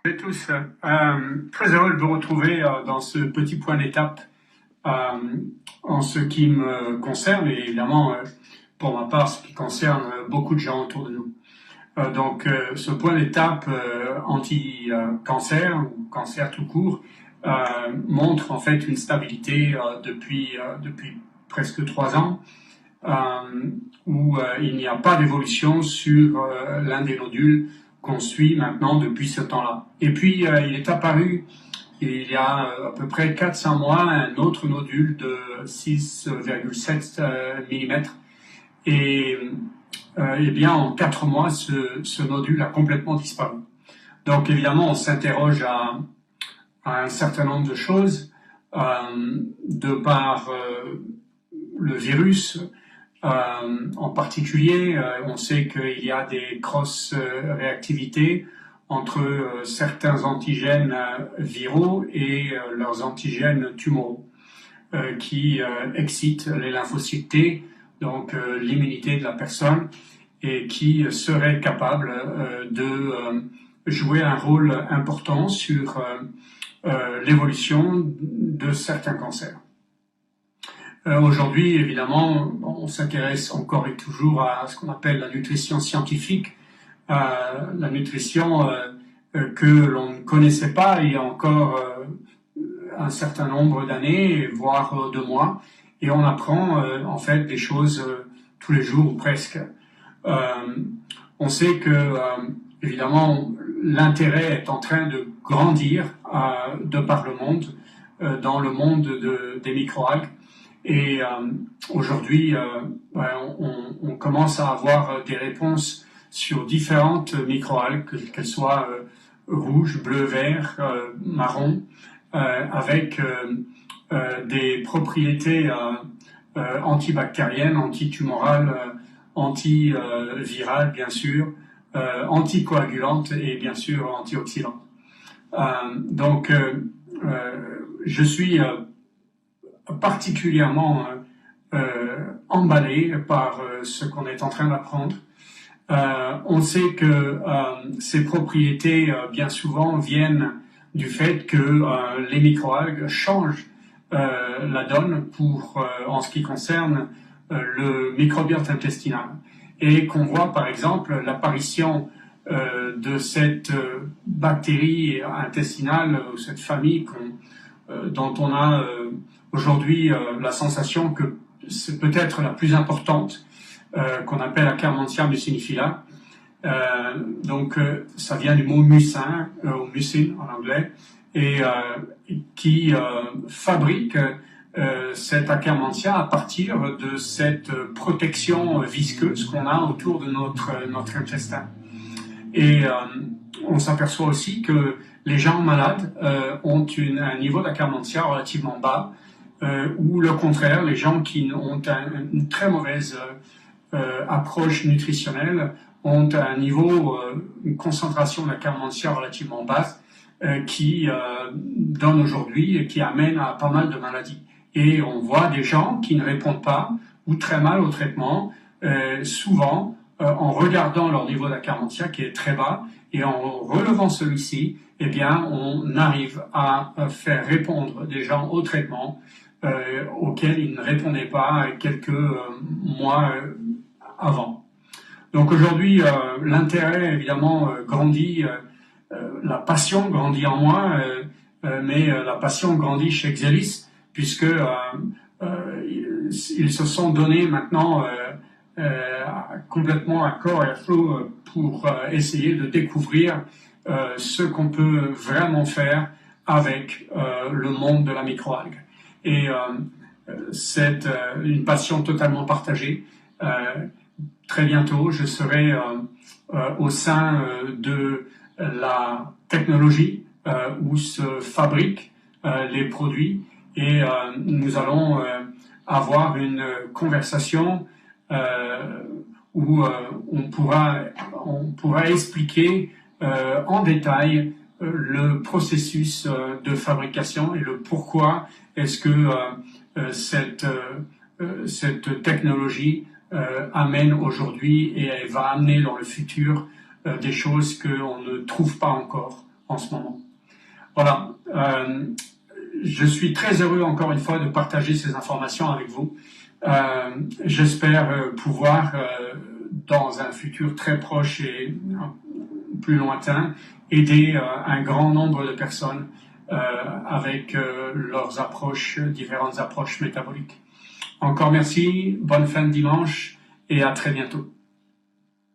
Bonjour à tous. Très heureux de vous retrouver dans ce petit point d'étape euh, en ce qui me concerne et évidemment pour ma part ce qui concerne beaucoup de gens autour de nous. Ce point d'étape anti-cancer ou cancer tout court montre en fait une stabilité depuis presque 3 ans où il n'y a pas d'évolution sur l'un des nodules qu'on suit maintenant depuis ce temps-là. Et puis il est apparu il y a à peu près 400 mois un autre nodule de 6,7 mm et bien en 4 mois ce nodule a complètement disparu. Donc évidemment on s'interroge à un certain nombre de choses de par le virus. En particulier, on sait qu'il y a des cross-réactivités entre certains antigènes viraux et leurs antigènes tumoraux qui excitent les lymphocytes T, donc l'immunité de la personne, et qui seraient capables de jouer un rôle important sur l'évolution de certains cancers. Aujourd'hui, évidemment, on s'intéresse encore et toujours à ce qu'on appelle la nutrition scientifique, la nutrition que l'on ne connaissait pas il y a encore un certain nombre d'années, voire de mois, et on apprend en fait des choses tous les jours ou presque. On sait que, évidemment, l'intérêt est en train de grandir de par le monde, dans le monde des microalgues. Et aujourd'hui, on commence à avoir des réponses sur différentes microalgues, qu'elles soient rouges, bleues, vert, marron, avec des propriétés antibactériennes, antitumorales, antivirales bien sûr, anticoagulantes et bien sûr antioxydantes. Je suis particulièrement emballé par ce qu'on est en train d'apprendre. On sait que ces propriétés, bien souvent, viennent du fait que les microalgues changent la donne en ce qui concerne le microbiote intestinal. Et qu'on voit, par exemple, l'apparition de cette bactérie intestinale, cette famille dont on a aujourd'hui la sensation que c'est peut-être la plus importante, qu'on appelle Akkermansia mucinifila. Ça vient du mot mucin, ou mucin en anglais, et qui fabrique cette Akkermansia à partir de cette protection visqueuse qu'on a autour de notre intestin. Et on s'aperçoit aussi que les gens malades ont un niveau d'Akkermansia relativement bas, ou le contraire, les gens qui ont une très mauvaise approche nutritionnelle ont un niveau, une concentration d'Akkermansia relativement basse qui donne aujourd'hui et qui amène à pas mal de maladies. Et on voit des gens qui ne répondent pas ou très mal au traitement, souvent en regardant leur niveau d'Akkermansia qui est très bas et en relevant celui-ci, eh bien, on arrive à faire répondre des gens au traitement auxquels ils ne répondaient pas quelques mois avant. Donc aujourd'hui, l'intérêt évidemment grandit, la passion grandit en moi, mais la passion grandit chez Exelis, puisque ils se sont donnés maintenant complètement à corps et à flot pour essayer de découvrir ce qu'on peut vraiment faire avec le monde de la microalgue. Et c'est une passion totalement partagée. Très bientôt, je serai au sein de la technologie où se fabriquent les produits et nous allons avoir une conversation où on pourra expliquer en détail le processus de fabrication et le pourquoi est-ce que cette technologie amène aujourd'hui et elle va amener dans le futur des choses qu'on ne trouve pas encore en ce moment. Voilà, je suis très heureux encore une fois de partager ces informations avec vous. J'espère pouvoir, dans un futur très proche et plus lointain, aider un grand nombre de personnes avec leurs approches, différentes approches métaboliques. Encore merci, bonne fin de dimanche et à très bientôt.